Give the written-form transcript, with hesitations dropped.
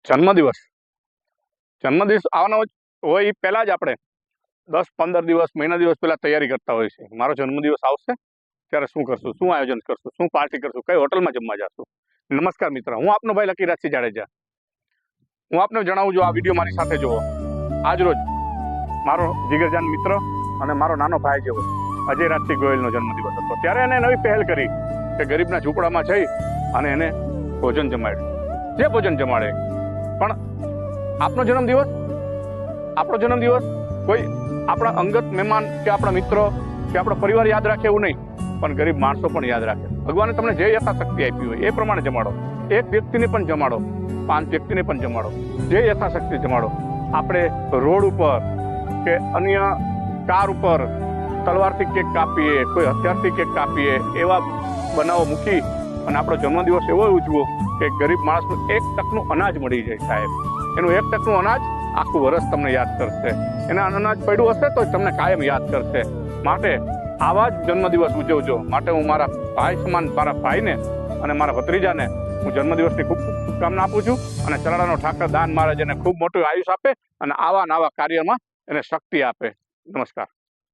જન્મદિવસ જન્મદિવસ આવવાનો હોય એ પહેલાં જ આપણે 10-15 દિવસ મહિના દિવસ પહેલાં તૈયારી કરતા હોય છે. મારો જન્મદિવસ આવશે ત્યારે શું કરશું, શું આયોજન કરશું, શું પાર્ટી કરશું, કઈ હોટલમાં જમવા જશું. નમસ્કાર મિત્ર, હું આપનો ભાઈ લકીરાજસિંહ જાડેજા. હું આપને જણાવું છું, આ વિડીયો મારી સાથે જુઓ. આજ રોજ મારો જીગરજાન મિત્ર અને મારો નાનો ભાઈ જેવો અજય રાજસિંહ ગોયલનો જન્મદિવસ હતો. ત્યારે એને નવી પહેલ કરી કે ગરીબના ઝૂંપડામાં જઈ અને એને ભોજન જમાડ્યું. જે ભોજન જમાડે, પણ આપણો જન્મદિવસ કોઈ આપણા અંગત મહેમાન કે આપણા મિત્રો કે આપણો પરિવાર યાદ રાખે એવું નહીં, પણ ગરીબ માણસો પણ યાદ રાખે. ભગવાને તમને જે યથાશક્તિ આપી હોય એ પ્રમાણે જમાડો. એક વ્યક્તિને પણ જમાડો, 5 વ્યક્તિને પણ જમાડો, જે યથાશક્તિ જમાડો. આપણે રોડ ઉપર કે અન્ય કાર ઉપર તલવારથી કેક કાપીએ, કોઈ હથિયારથી કેક કાપીએ, એવા બનાવો મૂકી અને આપણો જન્મદિવસ એવો ઉજવો કે ગરીબ માણસનું 1 ટકનું અનાજ મળી જાય. સાહેબ, એનું 1 ટકનું અનાજ આખું વર્ષ તમને યાદ કરશે. એના અનાજ પડ્યું હશે તો તમને કાયમ યાદ કરશે. માટે આવા જ જન્મદિવસ ઉજવજો. માટે હું મારા ભાઈ સમાન મારા ભાઈને અને મારા ભત્રીજાને હું જન્મદિવસની ખૂબ શુભકામના આપું છું. અને ચલાડાનો ઠાકર દાન મહારાજ એને ખૂબ મોટું આયુષ આપે અને આવા કાર્યમાં એને શક્તિ આપે. નમસ્કાર.